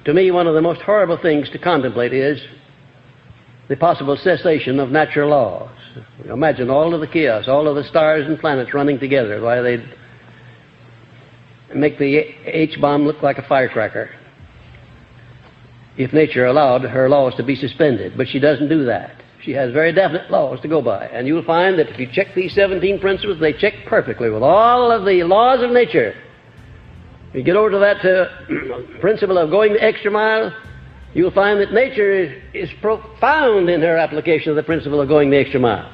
To me, one of the most horrible things to contemplate is the possible cessation of natural laws. Imagine all of the chaos, all of the stars and planets running together. Why, they'd make the H-bomb look like a firecracker if nature allowed her laws to be suspended. But she doesn't do that. She has very definite laws to go by. And you'll find that if you check these 17 principles, they check perfectly with all of the laws of nature. If you get over to that principle of going the extra mile, you'll find that nature is profound in her application of the principle of going the extra mile.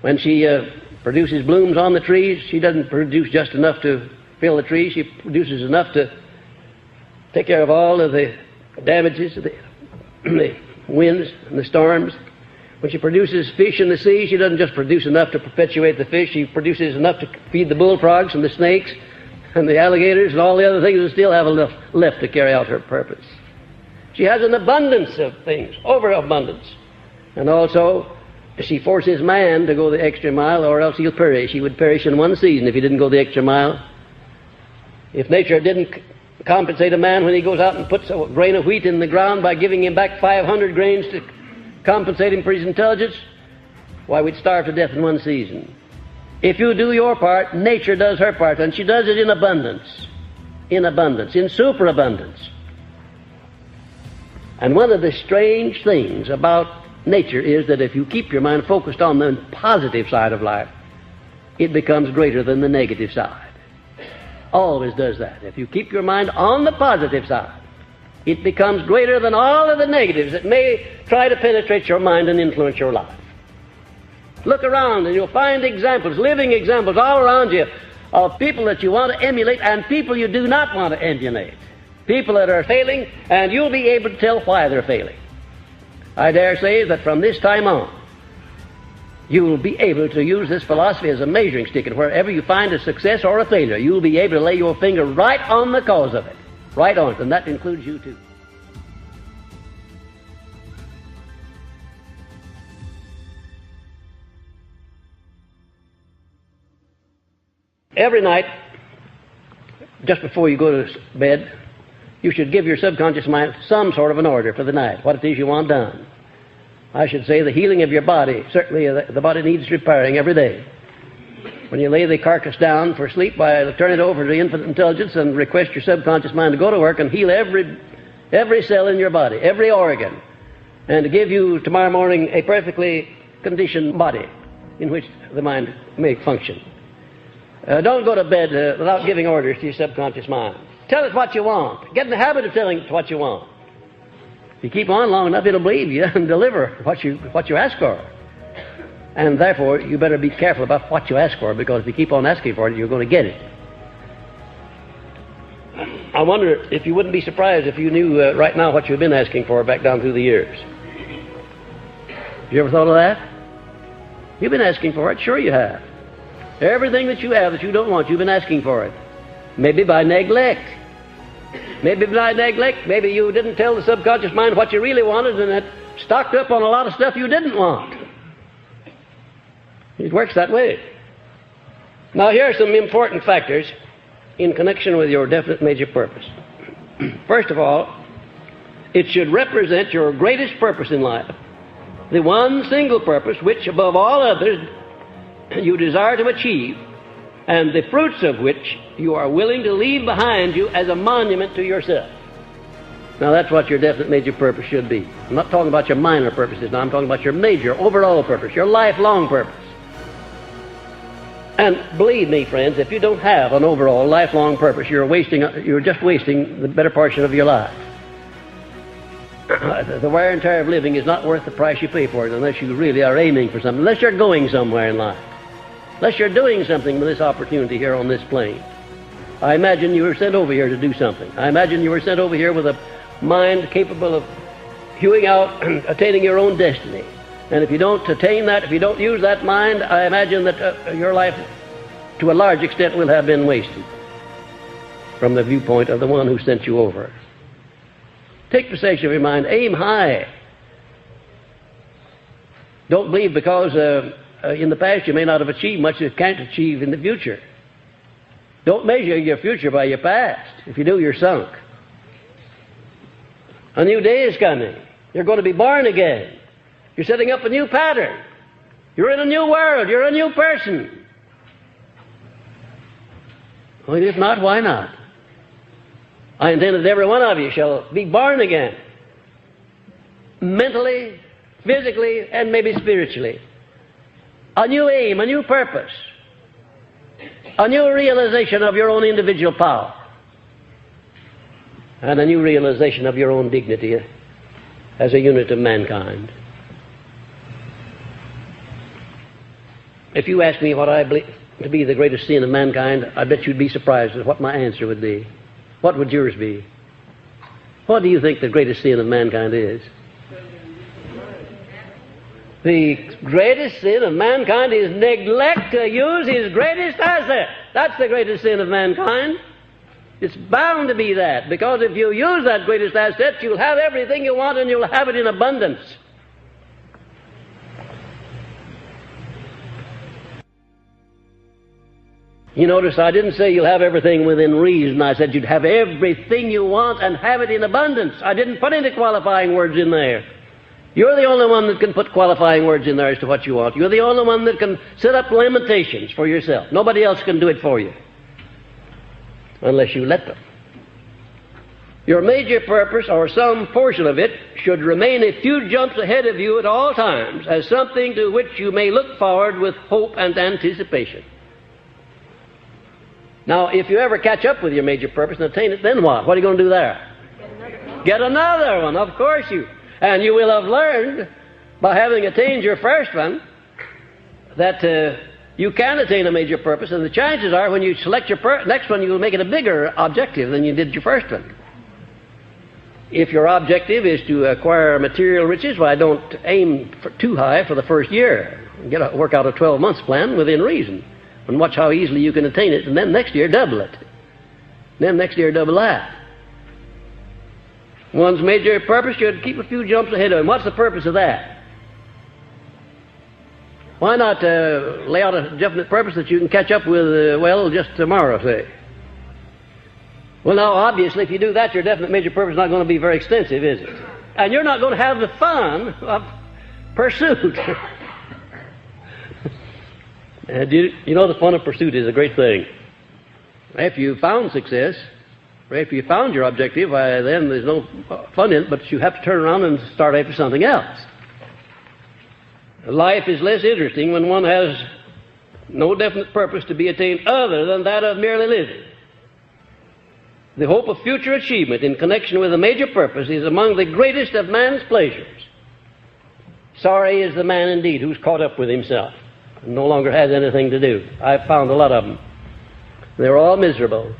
When she produces blooms on the trees, she doesn't produce just enough to fill the tree. She produces enough to take care of all of the damages of the winds and the storms. When she produces fish in the sea, she doesn't just produce enough to perpetuate the fish. She produces enough to feed the bullfrogs and the snakes and the alligators and all the other things that still have enough left to carry out her purpose. She has an abundance of things, overabundance. And also, she forces man to go the extra mile, or else he'll perish. He would perish in one season if he didn't go the extra mile. If nature didn't compensate a man when he goes out and puts a grain of wheat in the ground by giving him back 500 grains to compensate him for his intelligence, why, we'd starve to death in one season. If you do your part, nature does her part, and she does it in abundance, in superabundance. And one of the strange things about nature is that if you keep your mind focused on the positive side of life, it becomes greater than the negative side. Always does that. If you keep your mind on the positive side, it becomes greater than all of the negatives that may try to penetrate your mind and influence your life. Look around and you'll find examples, living examples all around you of people that you want to emulate and people you do not want to emulate. People that are failing, and you'll be able to tell why they're failing. I dare say that from this time on, you'll be able to use this philosophy as a measuring stick, and wherever you find a success or a failure, you'll be able to lay your finger right on the cause of it, right on it, and that includes you too. Every night, just before you go to bed, you should give your subconscious mind some sort of an order for the night, what it is you want done. I should say the healing of your body. Certainly the body needs repairing every day. When you lay the carcass down for sleep, turn it over to infinite intelligence and request your subconscious mind to go to work and heal every cell in your body, every organ, and to give you tomorrow morning a perfectly conditioned body in which the mind may function. Don't go to bed without giving orders to your subconscious mind. Tell it what you want. Get in the habit of telling it what you want. If you keep on long enough, it'll believe you and deliver what you ask for. And therefore, you better be careful about what you ask for, because if you keep on asking for it, you're going to get it. I wonder if you wouldn't be surprised if you knew right now what you've been asking for back down through the years. Have you ever thought of that? You've been asking for it. Sure you have. Everything that you have that you don't want, you've been asking for it. Maybe by neglect. Maybe you didn't tell the subconscious mind what you really wanted, and it stocked up on a lot of stuff you didn't want. It works that way. Now, here are some important factors in connection with your definite major purpose. First of all, it should represent your greatest purpose in life, the one single purpose which, above all others, you desire to achieve, and the fruits of which you are willing to leave behind you as a monument to yourself. Now, that's what your definite major purpose should be. I'm not talking about your minor purposes now. I'm talking about your major, overall purpose, your lifelong purpose. And believe me, friends, if you don't have an overall, lifelong purpose, you're just wasting the better portion of your life. The wear and tear of living is not worth the price you pay for it unless you really are aiming for something, unless you're going somewhere in life, unless you're doing something with this opportunity here on this plane. I imagine you were sent over here to do something. I imagine you were sent over here with a mind capable of hewing out and attaining your own destiny. And if you don't attain that, if you don't use that mind, I imagine that your life, to a large extent, will have been wasted from the viewpoint of the one who sent you over. Take possession of your mind. Aim high. Don't believe because in the past you may not have achieved much you can't achieve in the future. Don't measure your future by your past. If you do, you're sunk. A new day is coming. You're going to be born again. You're setting up a new pattern. You're in a new world. You're a new person. Well, if not, why not? I intend that every one of you shall be born again. Mentally, physically, and maybe spiritually. A new aim, a new purpose. A new realization of your own individual power. And a new realization of your own dignity as a unit of mankind. If you ask me what I believe to be the greatest sin of mankind, I bet you'd be surprised at what my answer would be. What would yours be? What do you think the greatest sin of mankind is? The greatest sin of mankind is neglect to use his greatest asset. That's the greatest sin of mankind. It's bound to be that, because if you use that greatest asset, you'll have everything you want and you'll have it in abundance. You notice I didn't say you'll have everything within reason. I said you'd have everything you want and have it in abundance. I didn't put any qualifying words in there. You're the only one that can put qualifying words in there as to what you want. You're the only one that can set up limitations for yourself. Nobody else can do it for you, unless you let them. Your major purpose, or some portion of it, should remain a few jumps ahead of you at all times, as something to which you may look forward with hope and anticipation. Now, if you ever catch up with your major purpose and attain it, then what? What are you going to do there? Get another one, of course you. And you will have learned, by having attained your first one, that you can attain a major purpose, and the chances are when you select your next one, you will make it a bigger objective than you did your first one. If your objective is to acquire material riches, well, don't aim too high for the first year. Work out a 12-month plan within reason, and watch how easily you can attain it, and then next year double it. Then next year double that. One's major purpose should keep a few jumps ahead of him. What's the purpose of that? Why not lay out a definite purpose that you can catch up with, just tomorrow, say? Well, now, obviously, if you do that, your definite major purpose is not going to be very extensive, is it? And you're not going to have the fun of pursuit. You know, the fun of pursuit is a great thing. After you've found success, or after you found your objective, then there's no fun in it, but you have to turn around and start after something else. Life is less interesting when one has no definite purpose to be attained other than that of merely living. The hope of future achievement in connection with a major purpose is among the greatest of man's pleasures. Sorry is the man indeed who's caught up with himself and no longer has anything to do. I've found a lot of them. They're all miserable.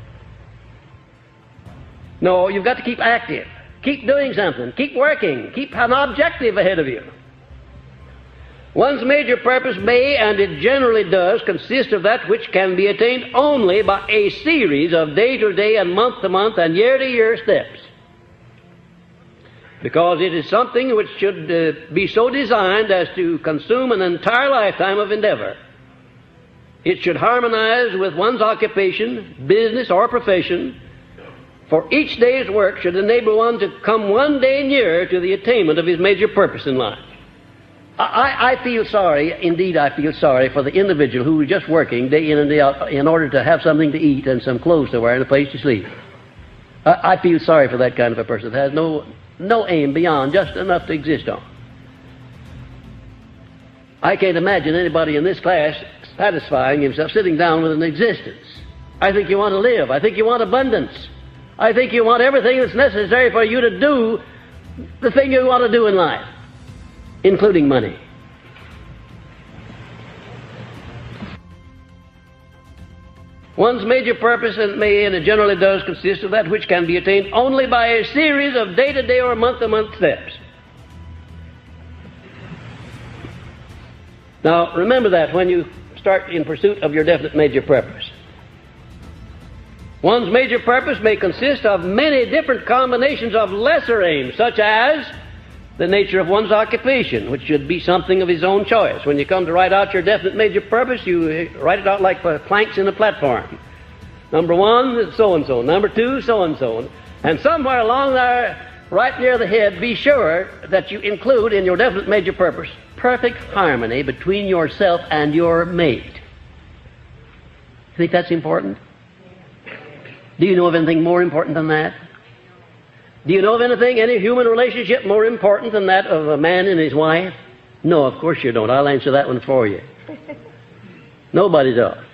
No, you've got to keep active. Keep doing something. Keep working. Keep an objective ahead of you. One's major purpose may, and it generally does, consist of that which can be attained only by a series of day-to-day and month-to-month and year-to-year steps. Because it is something which should be so designed as to consume an entire lifetime of endeavor. It should harmonize with one's occupation, business, or profession, for each day's work should enable one to come one day nearer to the attainment of his major purpose in life. I feel sorry, indeed I feel sorry for the individual who is just working day in and day out in order to have something to eat and some clothes to wear and a place to sleep. I feel sorry for that kind of a person that has no aim beyond just enough to exist on. I can't imagine anybody in this class satisfying himself, sitting down with an existence. I think you want to live. I think you want abundance. I think you want everything that's necessary for you to do the thing you want to do in life, including money. One's major purpose may, and it generally does, consist of that which can be attained only by a series of day-to-day or month-to-month steps. Now, remember that when you start in pursuit of your definite major purpose. One's major purpose may consist of many different combinations of lesser aims, such as the nature of one's occupation, which should be something of his own choice. When you come to write out your definite major purpose, you write it out like planks in a platform. Number one, so-and-so. Number two, so-and-so. And somewhere along there, right near the head, be sure that you include in your definite major purpose perfect harmony between yourself and your mate. You think that's important? Do you know of anything more important than that? Do you know of anything, any human relationship more important than that of a man and his wife? No, of course you don't. I'll answer that one for you. Nobody does.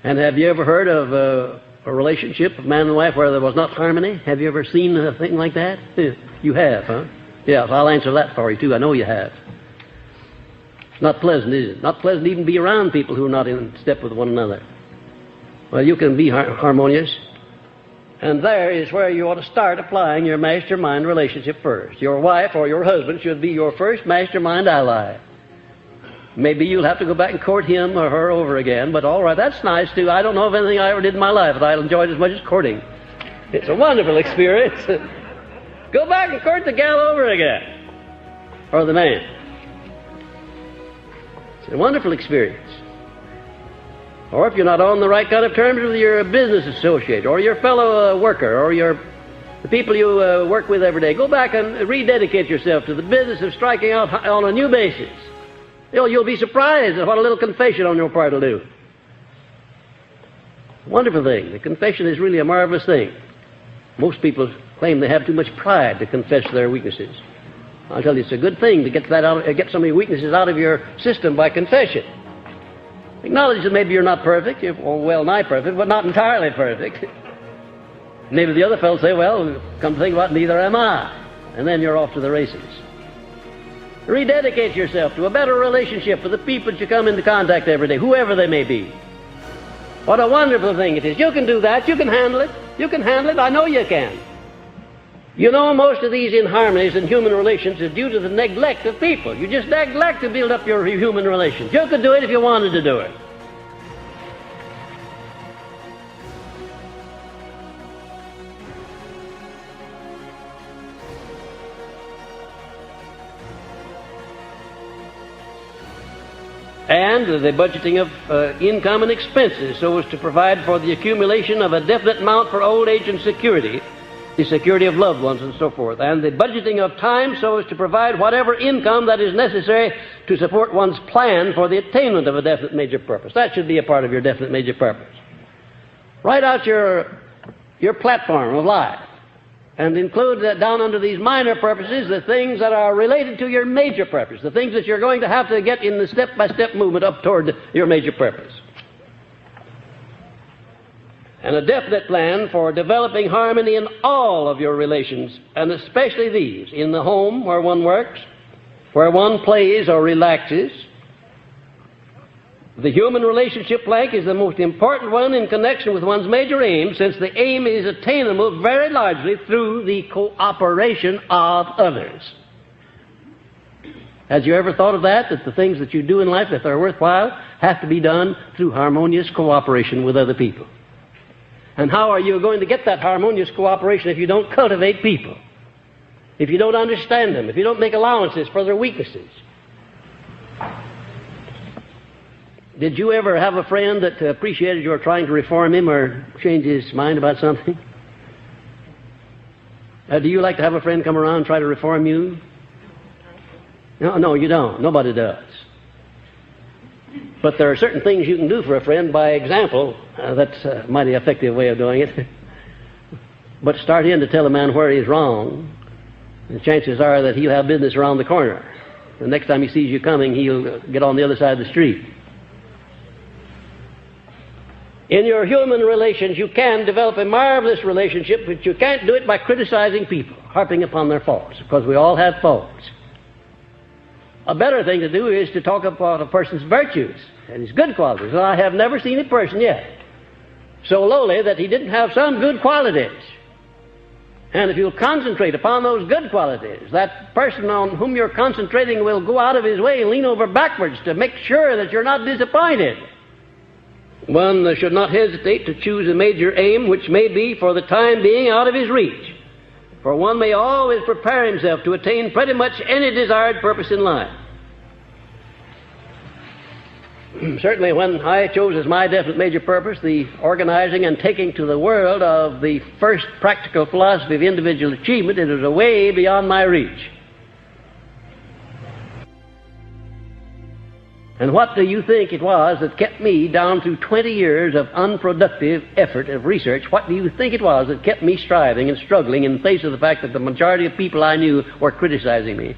And have you ever heard of a relationship of man and wife where there was not harmony? Have you ever seen a thing like that? You have, huh? Yes, I'll answer that for you too. I know you have. It's not pleasant, is it? Not pleasant to even be around people who are not in step with one another. Well, you can be harmonious. And there is where you ought to start applying your mastermind relationship first. Your wife or your husband should be your first mastermind ally. Maybe you'll have to go back and court him or her over again, but all right, that's nice too. I don't know of anything I ever did in my life that I enjoyed as much as courting. It's a wonderful experience. Go back and court the gal over again. Or the man. It's a wonderful experience. Or if you're not on the right kind of terms with your business associate, or your fellow worker, or the people you work with every day, go back and rededicate yourself to the business of striking out on a new basis. You'll be surprised at what a little confession on your part will do. Wonderful thing. The confession is really a marvelous thing. Most people claim they have too much pride to confess their weaknesses. I'll tell you, it's a good thing to get some of your weaknesses out of your system by confession. Acknowledge that maybe you're not perfect, you're well nigh perfect, but not entirely perfect. Maybe the other fellow say, well, come to think about it, neither am I. And then you're off to the races. Rededicate yourself to a better relationship with the people that you come into contact every day, whoever they may be. What a wonderful thing it is. You can do that. You can handle it. You can handle it. I know you can. You know, most of these inharmonies in human relations is due to the neglect of people. You just neglect to build up your human relations. You could do it if you wanted to do it. And the budgeting of income and expenses so as to provide for the accumulation of a definite amount for old age and security, the security of loved ones and so forth, and the budgeting of time so as to provide whatever income that is necessary to support one's plan for the attainment of a definite major purpose. That should be a part of your definite major purpose. Write out your platform of life and include that down under these minor purposes the things that are related to your major purpose, the things that you're going to have to get in the step-by-step movement up toward your major purpose. And a definite plan for developing harmony in all of your relations, and especially these, in the home where one works, where one plays or relaxes. The human relationship plank is the most important one in connection with one's major aim, since the aim is attainable very largely through the cooperation of others. Has you ever thought of that the things that you do in life, if they're worthwhile, have to be done through harmonious cooperation with other people? And how are you going to get that harmonious cooperation if you don't cultivate people? If you don't understand them, if you don't make allowances for their weaknesses? Did you ever have a friend that appreciated your trying to reform him or change his mind about something? Do you like to have a friend come around and try to reform you? No, you don't. Nobody does. But there are certain things you can do for a friend by example. That's a mighty effective way of doing it. But start in to tell a man where he's wrong, and chances are that he'll have business around the corner. The next time he sees you coming, he'll get on the other side of the street. In your human relations, you can develop a marvelous relationship, but you can't do it by criticizing people, harping upon their faults, because we all have faults. A better thing to do is to talk about a person's virtues and his good qualities. And I have never seen a person yet so lowly that he didn't have some good qualities. And if you'll concentrate upon those good qualities, that person on whom you're concentrating will go out of his way and lean over backwards to make sure that you're not disappointed. One should not hesitate to choose a major aim which may be for the time being out of his reach. For one may always prepare himself to attain pretty much any desired purpose in life. certainly when I chose as my definite major purpose the organizing and taking to the world of the first practical philosophy of individual achievement, it was a way beyond my reach. And what do you think it was that kept me down through 20 years of unproductive effort of research? What do you think it was that kept me striving and struggling in the face of the fact that the majority of people I knew were criticizing me?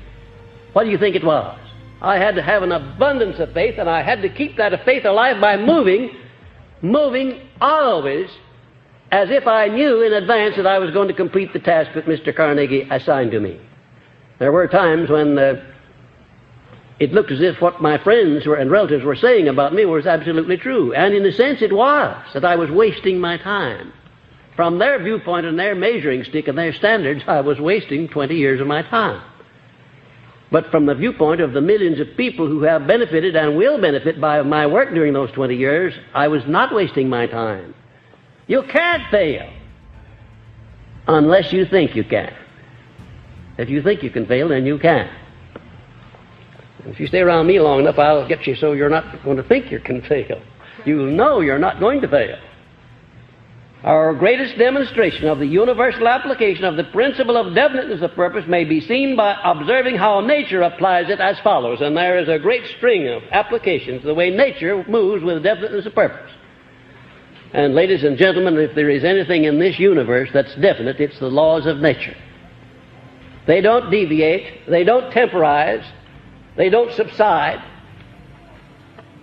What do you think it was? I had to have an abundance of faith, and I had to keep that faith alive by moving always as if I knew in advance that I was going to complete the task that Mr. Carnegie assigned to me. There were times when it looked as if what my friends and relatives were saying about me was absolutely true. And in a sense it was, that I was wasting my time. From their viewpoint and their measuring stick and their standards, I was wasting 20 years of my time. But from the viewpoint of the millions of people who have benefited and will benefit by my work during those 20 years, I was not wasting my time. You can't fail unless you think you can. If you think you can fail, then you can. If you stay around me long enough, I'll get you so you're not going to think you can fail. You'll know you're not going to fail. Our greatest demonstration of the universal application of the principle of definiteness of purpose may be seen by observing how nature applies it as follows. And there is a great string of applications, the way nature moves with definiteness of purpose. And ladies and gentlemen, if there is anything in this universe that's definite, it's the laws of nature. They don't deviate, they don't temporize, they don't subside.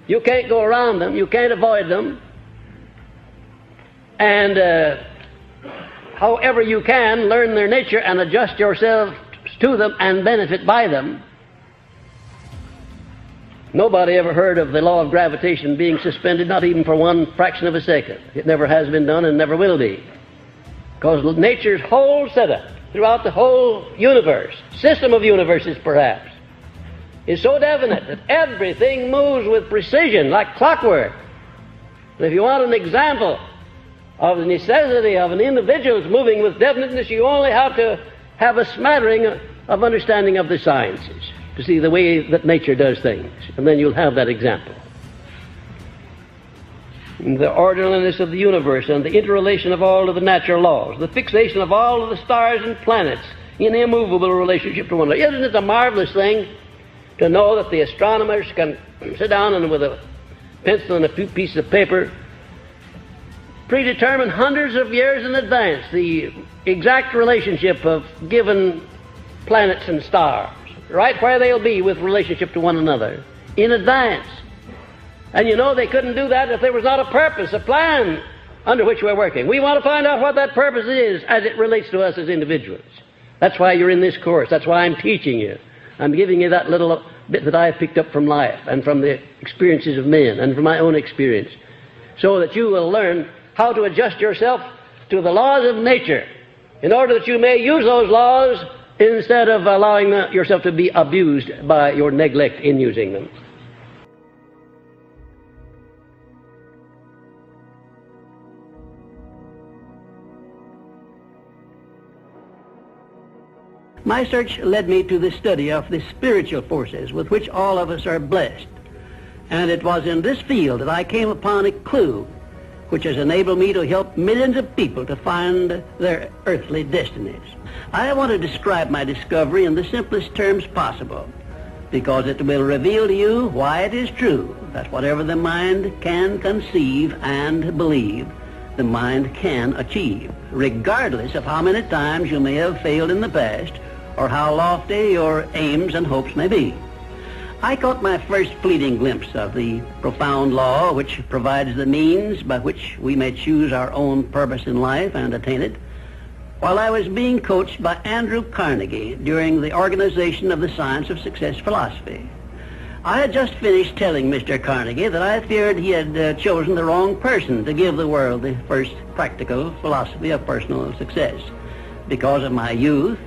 You can't go around them, you can't avoid them. And however you can, learn their nature and adjust yourself to them and benefit by them. Nobody ever heard of the law of gravitation being suspended, not even for one fraction of a second. It never has been done and never will be. Because nature's whole setup throughout the whole universe, system of universes perhaps, is so definite that everything moves with precision like clockwork. And if you want an example of the necessity of an individual's moving with definiteness, you only have to have a smattering of understanding of the sciences to see the way that nature does things, and then you'll have that example. The orderliness of the universe and the interrelation of all of the natural laws, the fixation of all of the stars and planets in immovable relationship to one another. Isn't it a marvelous thing to know that the astronomers can sit down and with a pencil and a few pieces of paper predetermine hundreds of years in advance the exact relationship of given planets and stars, right where they'll be with relationship to one another, in advance. And you know they couldn't do that if there was not a purpose, a plan under which we're working. We want to find out what that purpose is as it relates to us as individuals. That's why you're in this course. That's why I'm teaching you. I'm giving you that little bit that I've picked up from life and from the experiences of men and from my own experience, so that you will learn how to adjust yourself to the laws of nature in order that you may use those laws instead of allowing yourself to be abused by your neglect in using them. My search led me to the study of the spiritual forces with which all of us are blessed. And it was in this field that I came upon a clue which has enabled me to help millions of people to find their earthly destinies. I want to describe my discovery in the simplest terms possible, because it will reveal to you why it is true that whatever the mind can conceive and believe, the mind can achieve, regardless of how many times you may have failed in the past or how lofty your aims and hopes may be. I caught my first fleeting glimpse of the profound law which provides the means by which we may choose our own purpose in life and attain it while I was being coached by Andrew Carnegie during the organization of the Science of Success philosophy. I had just finished telling Mr. Carnegie that I feared he had chosen the wrong person to give the world the first practical philosophy of personal success because of my youth,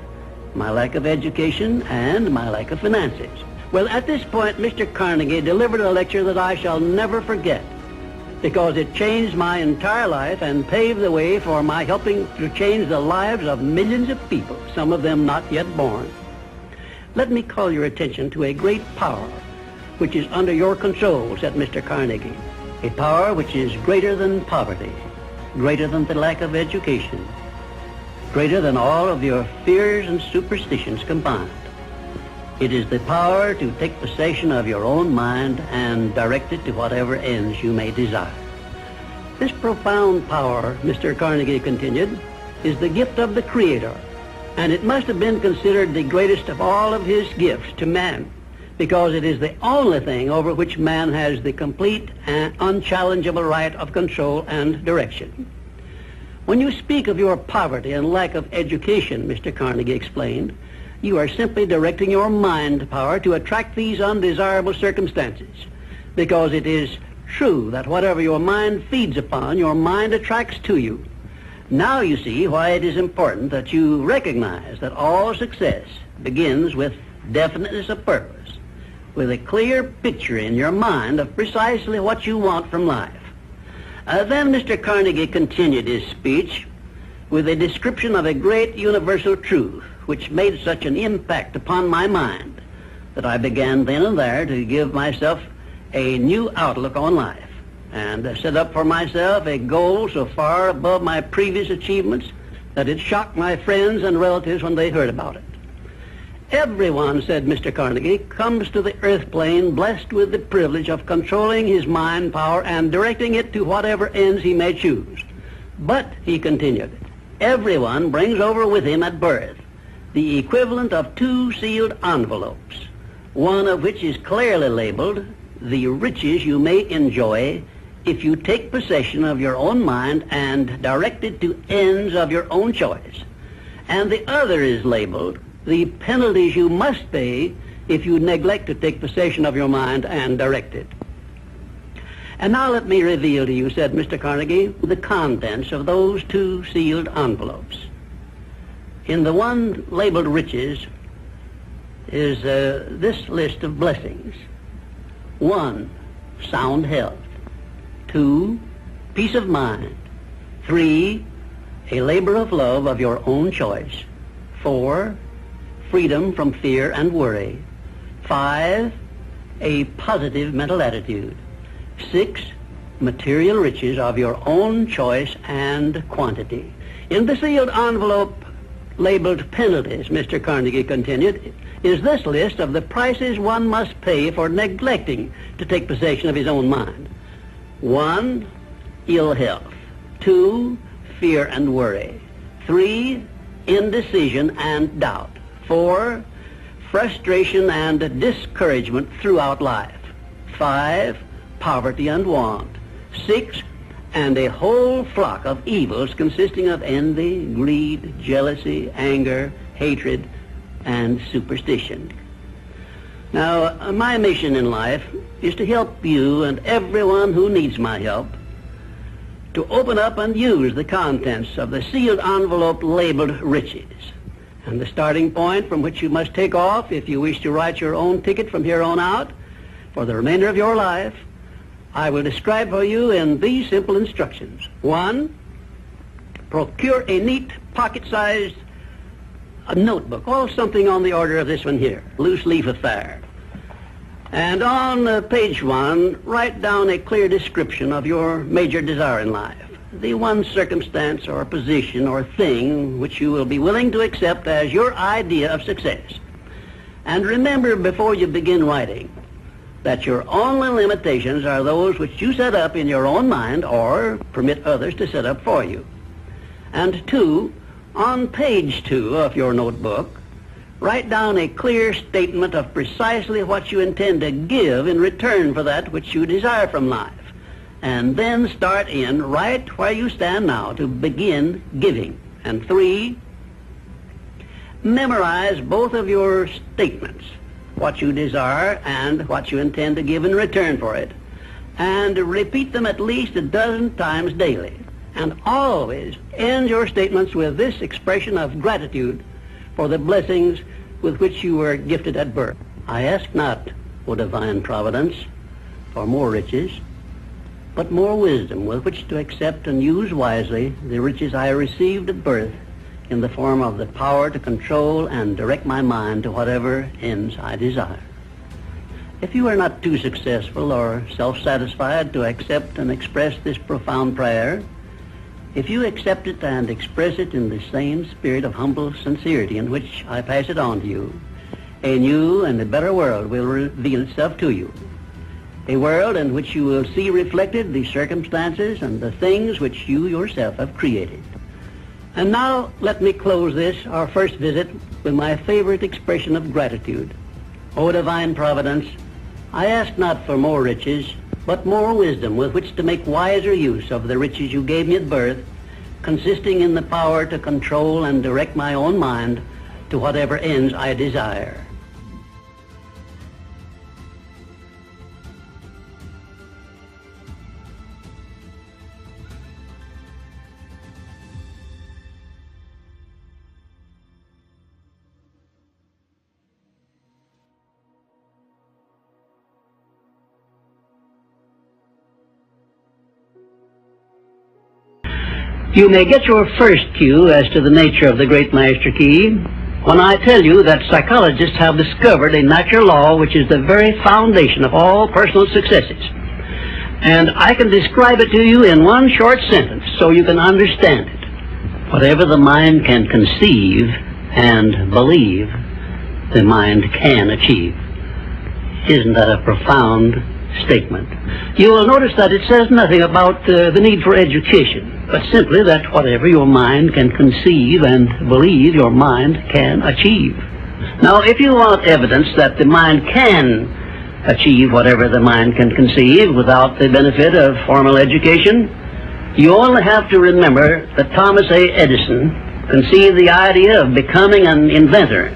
my lack of education, and my lack of finances. Well, at this point, Mr. Carnegie delivered a lecture that I shall never forget because it changed my entire life and paved the way for my helping to change the lives of millions of people, some of them not yet born. Let me call your attention to a great power which is under your control, said Mr. Carnegie. A power which is greater than poverty, greater than the lack of education, greater than all of your fears and superstitions combined. It is the power to take possession of your own mind and direct it to whatever ends you may desire. This profound power, Mr. Carnegie continued, is the gift of the Creator, and it must have been considered the greatest of all of his gifts to man, because it is the only thing over which man has the complete and unchallengeable right of control and direction. When you speak of your poverty and lack of education, Mr. Carnegie explained, you are simply directing your mind power to attract these undesirable circumstances, because it is true that whatever your mind feeds upon, your mind attracts to you. Now you see why it is important that you recognize that all success begins with definiteness of purpose, with a clear picture in your mind of precisely what you want from life. Then Mr. Carnegie continued his speech with a description of a great universal truth which made such an impact upon my mind that I began then and there to give myself a new outlook on life and set up for myself a goal so far above my previous achievements that it shocked my friends and relatives when they heard about it. Everyone, said Mr. Carnegie, comes to the earth plane blessed with the privilege of controlling his mind power and directing it to whatever ends he may choose. But, he continued, everyone brings over with him at birth the equivalent of 2 sealed envelopes, one of which is clearly labeled, the riches you may enjoy if you take possession of your own mind and direct it to ends of your own choice. And the other is labeled, the penalties you must pay if you neglect to take possession of your mind and direct it. And now let me reveal to you, said Mr. Carnegie, the contents of those 2 sealed envelopes. In the one labeled riches is this list of blessings. 1, sound health. 2, peace of mind. 3, a labor of love of your own choice. 4, freedom from fear and worry. 5, a positive mental attitude. 6, material riches of your own choice and quantity. In the sealed envelope labeled penalties, Mr. Carnegie continued, is this list of the prices one must pay for neglecting to take possession of his own mind. 1, ill health. 2, fear and worry. 3, indecision and doubt. 4, frustration and discouragement throughout life. 5, poverty and want. 6, and a whole flock of evils consisting of envy, greed, jealousy, anger, hatred, and superstition. Now, my mission in life is to help you and everyone who needs my help to open up and use the contents of the sealed envelope labeled riches. And the starting point from which you must take off if you wish to write your own ticket from here on out for the remainder of your life, I will describe for you in these simple instructions. 1, procure a neat pocket-sized notebook, or something on the order of this one here, loose leaf affair. And on page 1, write down a clear description of your major desire in life, the one circumstance or position or thing which you will be willing to accept as your idea of success. And remember before you begin writing that your only limitations are those which you set up in your own mind or permit others to set up for you. And 2, on page 2 of your notebook, write down a clear statement of precisely what you intend to give in return for that which you desire from life. And then start in right where you stand now to begin giving. And 3, memorize both of your statements, what you desire and what you intend to give in return for it, and repeat them at least a dozen times daily. And always end your statements with this expression of gratitude for the blessings with which you were gifted at birth. I ask not, O divine providence, for more riches, but more wisdom with which to accept and use wisely the riches I received at birth in the form of the power to control and direct my mind to whatever ends I desire. If you are not too successful or self-satisfied to accept and express this profound prayer, if you accept it and express it in the same spirit of humble sincerity in which I pass it on to you, a new and a better world will reveal itself to you. A world in which you will see reflected the circumstances and the things which you yourself have created. And now let me close this, our first visit, with my favorite expression of gratitude. O divine providence, I ask not for more riches, but more wisdom with which to make wiser use of the riches you gave me at birth, consisting in the power to control and direct my own mind to whatever ends I desire. You may get your first cue as to the nature of the great master key when I tell you that psychologists have discovered a natural law which is the very foundation of all personal successes. And I can describe it to you in one short sentence so you can understand it. Whatever the mind can conceive and believe, the mind can achieve. Isn't that a profound statement? You will notice that it says nothing about the need for education, but simply that whatever your mind can conceive and believe, your mind can achieve. Now, if you want evidence that the mind can achieve whatever the mind can conceive without the benefit of formal education, you only have to remember that Thomas A. Edison conceived the idea of becoming an inventor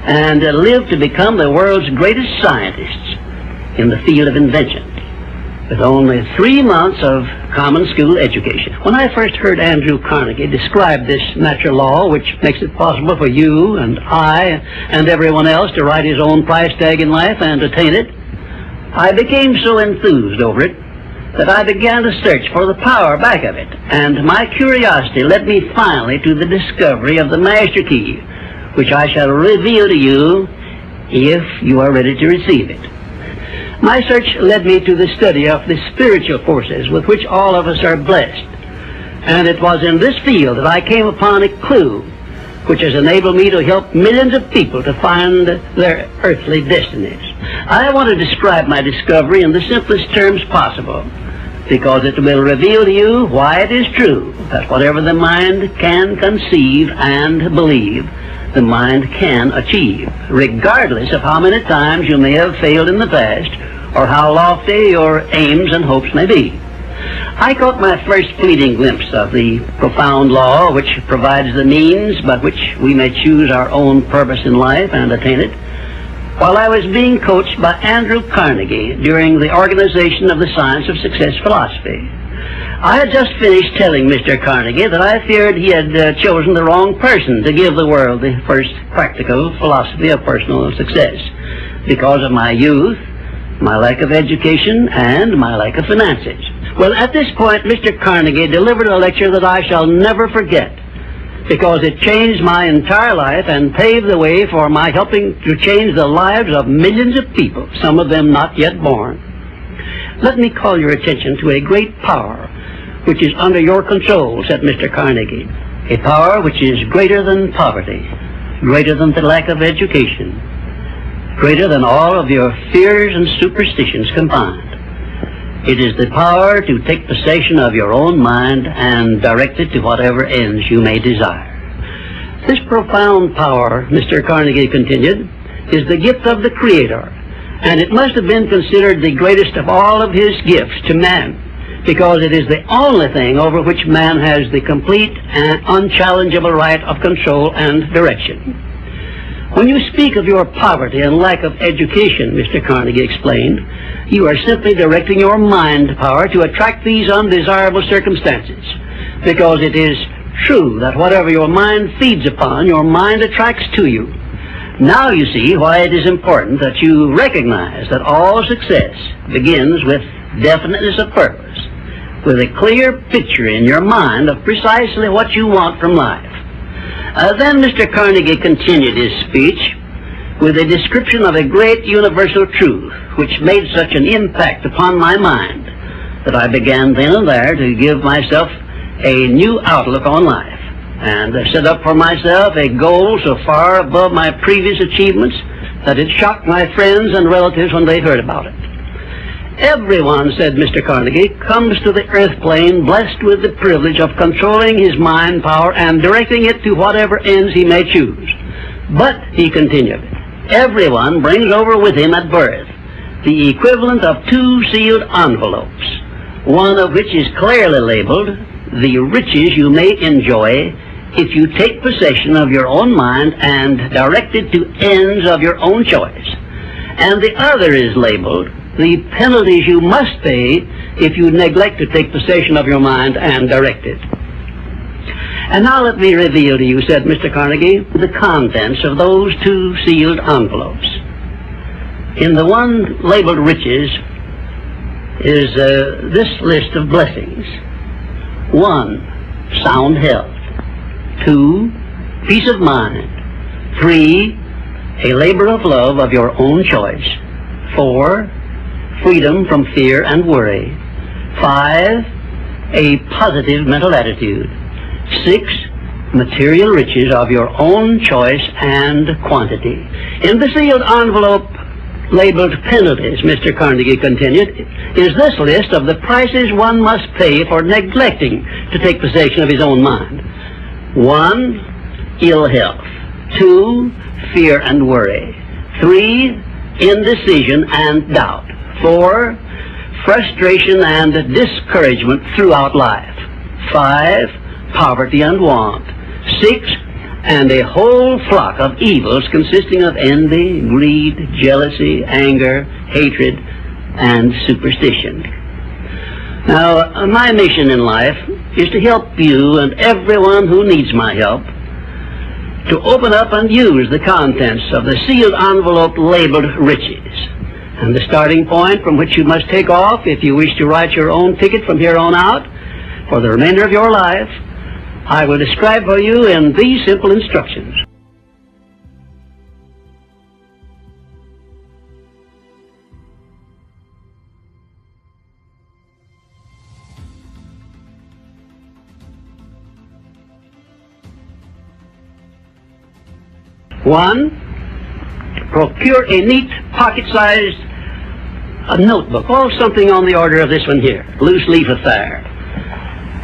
and lived to become the world's greatest scientist in the field of invention, with only 3 months of common school education. When I first heard Andrew Carnegie describe this natural law, which makes it possible for you and I and everyone else to write his own price tag in life and attain it, I became so enthused over it that I began to search for the power back of it, and my curiosity led me finally to the discovery of the master key, which I shall reveal to you if you are ready to receive it. My search led me to the study of the spiritual forces with which all of us are blessed. And it was in this field that I came upon a clue which has enabled me to help millions of people to find their earthly destinies. I want to describe my discovery in the simplest terms possible, because it will reveal to you why it is true that whatever the mind can conceive and believe, the mind can achieve, regardless of how many times you may have failed in the past or how lofty your aims and hopes may be. I caught my first fleeting glimpse of the profound law which provides the means by which we may choose our own purpose in life and attain it, while I was being coached by Andrew Carnegie during the organization of the Science of Success philosophy. I had just finished telling Mr. Carnegie that I feared he had chosen the wrong person to give the world the first practical philosophy of personal success because of my youth, my lack of education, and my lack of finances. Well, at this point, Mr. Carnegie delivered a lecture that I shall never forget, because it changed my entire life and paved the way for my helping to change the lives of millions of people, some of them not yet born. Let me call your attention to a great power which is under your control, said Mr. Carnegie, a power which is greater than poverty, greater than the lack of education, greater than all of your fears and superstitions combined. It is the power to take possession of your own mind and direct it to whatever ends you may desire. This profound power, Mr. Carnegie continued, is the gift of the Creator, and it must have been considered the greatest of all of His gifts to man, because it is the only thing over which man has the complete and unchallengeable right of control and direction. When you speak of your poverty and lack of education, Mr. Carnegie explained, you are simply directing your mind power to attract these undesirable circumstances, because it is true that whatever your mind feeds upon, your mind attracts to you. Now you see why it is important that you recognize that all success begins with definiteness of purpose, with a clear picture in your mind of precisely what you want from life. Then Mr. Carnegie continued his speech with a description of a great universal truth which made such an impact upon my mind that I began then and there to give myself a new outlook on life and set up for myself a goal so far above my previous achievements that it shocked my friends and relatives when they heard about it. Everyone, said Mr. Carnegie, comes to the earth plane blessed with the privilege of controlling his mind power and directing it to whatever ends he may choose. But, he continued, everyone brings over with him at birth the equivalent of 2 sealed envelopes, one of which is clearly labeled, the riches you may enjoy if you take possession of your own mind and direct it to ends of your own choice. And the other is labeled, the penalties you must pay if you neglect to take possession of your mind and direct it. And now let me reveal to you, said Mr. Carnegie, the contents of those 2 sealed envelopes. In the one labeled riches is this list of blessings. 1, sound health. 2, peace of mind. 3, a labor of love of your own choice. 4, freedom from fear and worry. 5, a positive mental attitude. 6, material riches of your own choice and quantity. In the sealed envelope labeled penalties, Mr. Carnegie continued, is this list of the prices one must pay for neglecting to take possession of his own mind. 1, ill health. 2, fear and worry. 3, indecision and doubt. 4, frustration and discouragement throughout life. 5, poverty and want. 6, and a whole flock of evils consisting of envy, greed, jealousy, anger, hatred, and superstition. Now, my mission in life is to help you and everyone who needs my help to open up and use the contents of the sealed envelope labeled riches. And the starting point from which you must take off if you wish to write your own ticket from here on out for the remainder of your life, I will describe for you in these simple instructions. One, procure a neat pocket-sized notebook, or something on the order of this one here, loose leaf affair.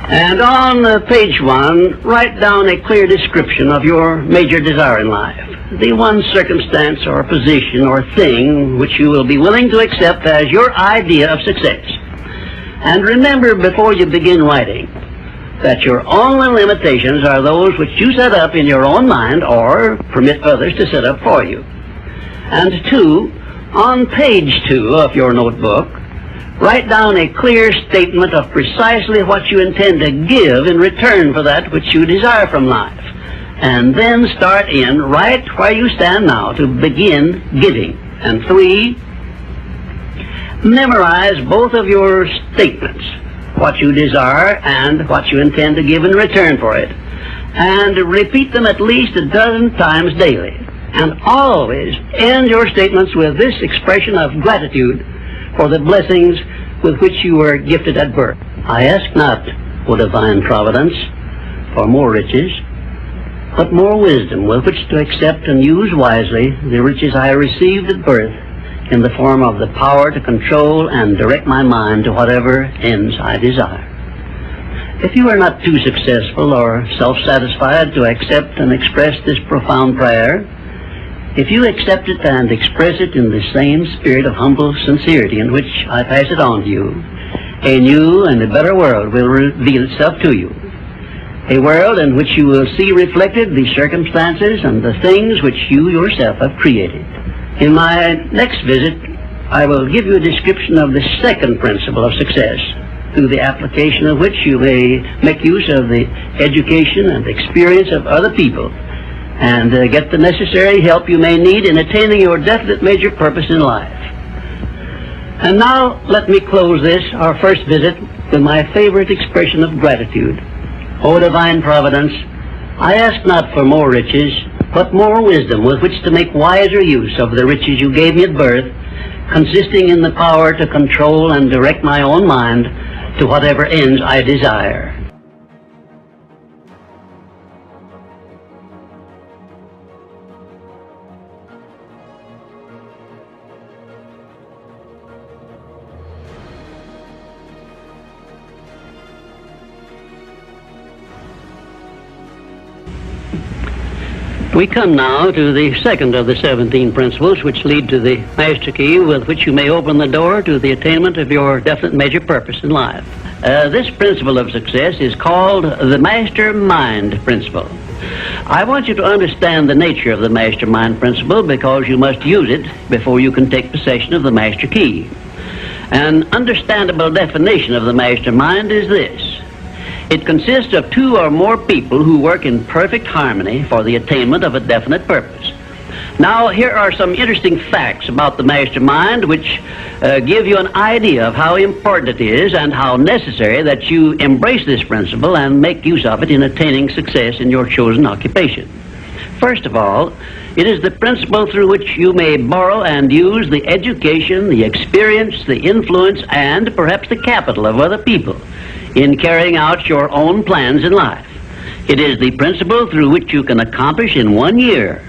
And on page 1, write down a clear description of your major desire in life, the one circumstance or position or thing which you will be willing to accept as your idea of success. And remember before you begin writing that your only limitations are those which you set up in your own mind or permit others to set up for you. And 2, on page 2 of your notebook, write down a clear statement of precisely what you intend to give in return for that which you desire from life. And then start in right where you stand now to begin giving. And 3, memorize both of your statements, what you desire and what you intend to give in return for it. And repeat them at least a dozen times daily. And always end your statements with this expression of gratitude for the blessings with which you were gifted at birth. I ask not, O divine providence, for more riches, but more wisdom with which to accept and use wisely the riches I received at birth in the form of the power to control and direct my mind to whatever ends I desire. If you are not too successful or self-satisfied to accept and express this profound prayer, if you accept it and express it in the same spirit of humble sincerity in which I pass it on to you, a new and a better world will reveal itself to you. A world in which you will see reflected the circumstances and the things which you yourself have created. In my next visit, I will give you a description of the second principle of success, through the application of which you may make use of the education and experience of other people and get the necessary help you may need in attaining your definite major purpose in life. And now let me close this, our first visit, with my favorite expression of gratitude. O divine providence, I ask not for more riches, What more wisdom with which to make wiser use of the riches you gave me at birth, consisting in the power to control and direct my own mind to whatever ends I desire. We come now to the second of the 17 principles which lead to the master key with which you may open the door to the attainment of your definite major purpose in life. This principle of success is called the mastermind principle. I want you to understand the nature of the mastermind principle because you must use it before you can take possession of the master key. An understandable definition of the mastermind is this. It consists of two or more people who work in perfect harmony for the attainment of a definite purpose. Now, here are some interesting facts about the mastermind which give you an idea of how important it is and how necessary that you embrace this principle and make use of it in attaining success in your chosen occupation. First of all, it is the principle through which you may borrow and use the education, the experience, the influence, and perhaps the capital of other people in carrying out your own plans in life. It is the principle through which you can accomplish in 1 year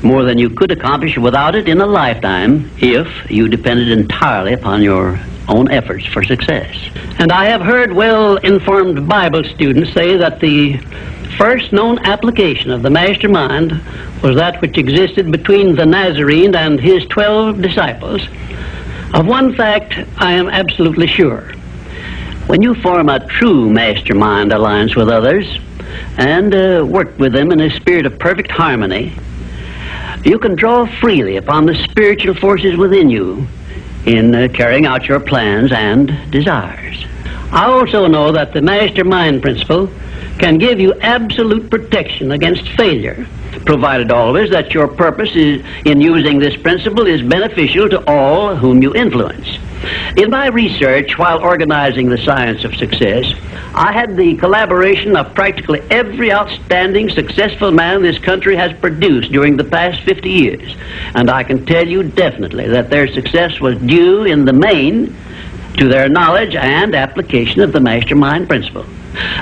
more than you could accomplish without it in a lifetime if you depended entirely upon your own efforts for success. And I have heard well-informed Bible students say that the first known application of the mastermind was that which existed between the Nazarene and his 12 disciples. Of one fact I am absolutely sure. When you form a true mastermind alliance with others and work with them in a spirit of perfect harmony, you can draw freely upon the spiritual forces within you in carrying out your plans and desires. I also know that the mastermind principle can give you absolute protection against failure, provided always that your purpose in using this principle is beneficial to all whom you influence. In my research while organizing the science of success, I had the collaboration of practically every outstanding successful man this country has produced during the past 50 years. And I can tell you definitely that their success was due in the main to their knowledge and application of the mastermind principle.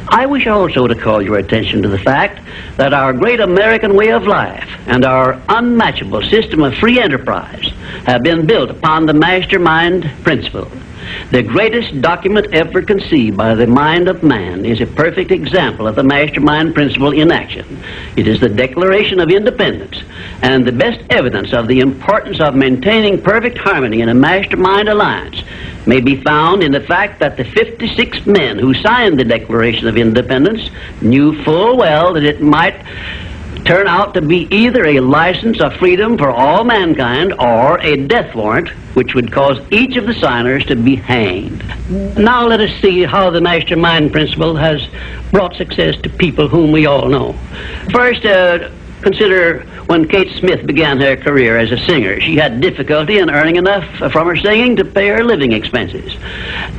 I wish also to call your attention to the fact that our great American way of life and our unmatchable system of free enterprise have been built upon the mastermind principle. The greatest document ever conceived by the mind of man is a perfect example of the mastermind principle in action. It is the Declaration of Independence, and the best evidence of the importance of maintaining perfect harmony in a mastermind alliance may be found in the fact that the 56 men who signed the Declaration of Independence knew full well that it might turn out to be either a license of freedom for all mankind or a death warrant which would cause each of the signers to be hanged. Now let us see how the mastermind principle has brought success to people whom we all know. First, consider when Kate Smith began her career as a singer. She had difficulty in earning enough from her singing to pay her living expenses.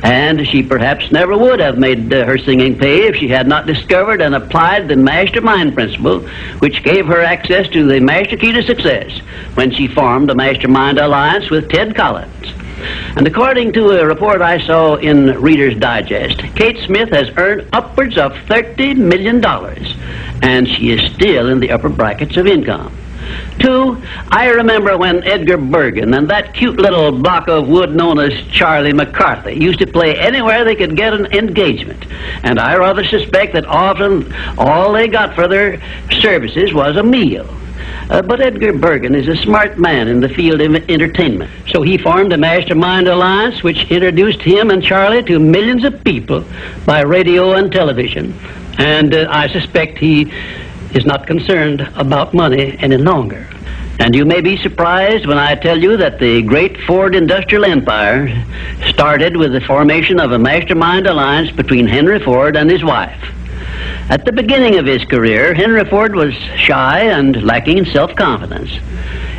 And she perhaps never would have made her singing pay if she had not discovered and applied the mastermind principle, which gave her access to the master key to success when she formed a mastermind alliance with Ted Collins. And according to a report I saw in Reader's Digest, Kate Smith has earned upwards of $30 million, and she is still in the upper brackets of income. 2, I remember when Edgar Bergen and that cute little block of wood known as Charlie McCarthy used to play anywhere they could get an engagement. And I rather suspect that often all they got for their services was a meal. But Edgar Bergen is a smart man in the field of entertainment. So he formed a mastermind alliance which introduced him and Charlie to millions of people by radio and television. And I suspect he is not concerned about money any longer. And you may be surprised when I tell you that the great Ford industrial empire started with the formation of a mastermind alliance between Henry Ford and his wife. At the beginning of his career, Henry Ford was shy and lacking in self-confidence.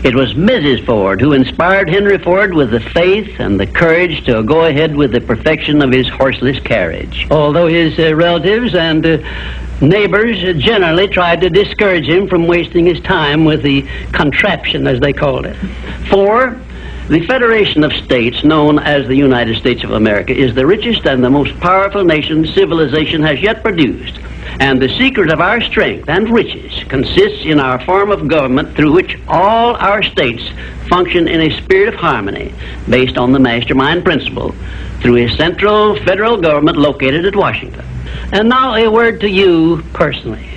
It was Mrs. Ford who inspired Henry Ford with the faith and the courage to go ahead with the perfection of his horseless carriage. Although his relatives and Neighbors generally tried to discourage him from wasting his time with the contraption, as they called it. 4, the Federation of States, known as the United States of America, is the richest and the most powerful nation civilization has yet produced. And the secret of our strength and riches consists in our form of government through which all our states function in a spirit of harmony based on the mastermind principle through a central federal government located at Washington. And now a word to you personally.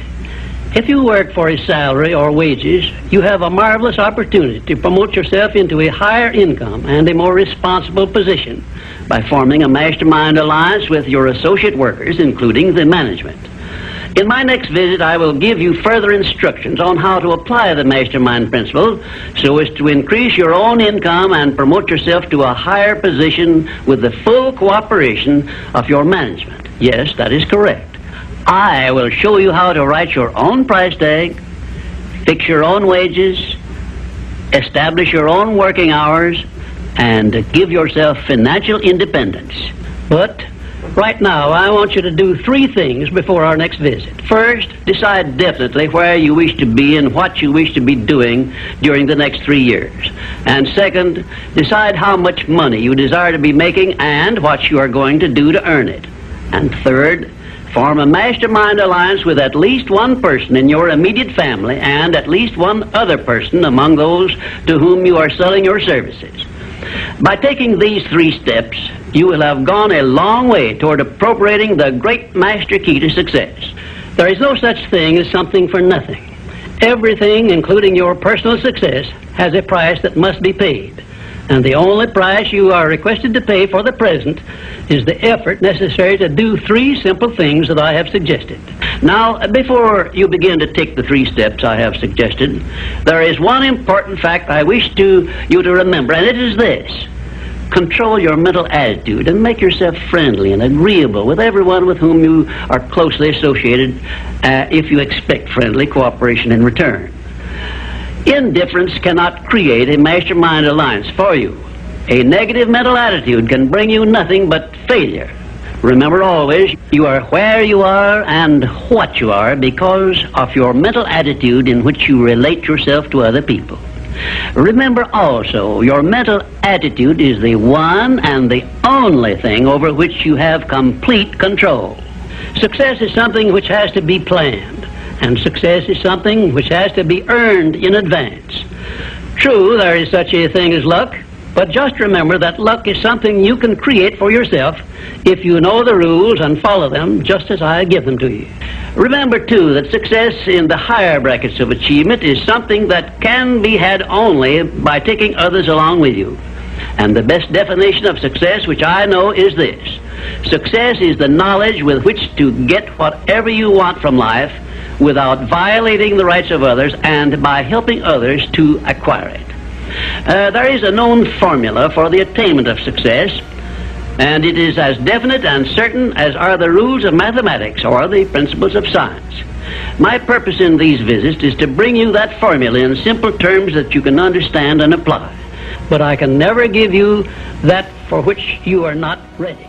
If you work for a salary or wages, you have a marvelous opportunity to promote yourself into a higher income and a more responsible position by forming a mastermind alliance with your associate workers, including the management. In my next visit, I will give you further instructions on how to apply the mastermind principle so as to increase your own income and promote yourself to a higher position with the full cooperation of your management. Yes, that is correct. I will show you how to write your own price tag, fix your own wages, establish your own working hours, and give yourself financial independence. But right now, I want you to do 3 things before our next visit. First, decide definitely where you wish to be and what you wish to be doing during the next 3 years. And second, decide how much money you desire to be making and what you are going to do to earn it. And third, form a mastermind alliance with at least one person in your immediate family and at least one other person among those to whom you are selling your services. By taking these 3 steps, you will have gone a long way toward appropriating the great master key to success. There is no such thing as something for nothing. Everything, including your personal success, has a price that must be paid. And the only price you are requested to pay for the present is the effort necessary to do 3 simple things that I have suggested. Now, before you begin to take the 3 steps I have suggested, there is one important fact I wish you to remember, and it is this. Control your mental attitude and make yourself friendly and agreeable with everyone with whom you are closely associated if you expect friendly cooperation in return. Indifference cannot create a mastermind alliance for you. A negative mental attitude can bring you nothing but failure. Remember always, you are where you are and what you are because of your mental attitude in which you relate yourself to other people. Remember also, your mental attitude is the one and the only thing over which you have complete control. Success is something which has to be planned, and success is something which has to be earned in advance. True, there is such a thing as luck, but just remember that luck is something you can create for yourself if you know the rules and follow them just as I give them to you. Remember, too, that success in the higher brackets of achievement is something that can be had only by taking others along with you. And the best definition of success, which I know, is this. Success is the knowledge with which to get whatever you want from life without violating the rights of others and by helping others to acquire it. There is a known formula for the attainment of success, and it is as definite and certain as are the rules of mathematics or the principles of science. My purpose in these visits is to bring you that formula in simple terms that you can understand and apply. But I can never give you that for which you are not ready.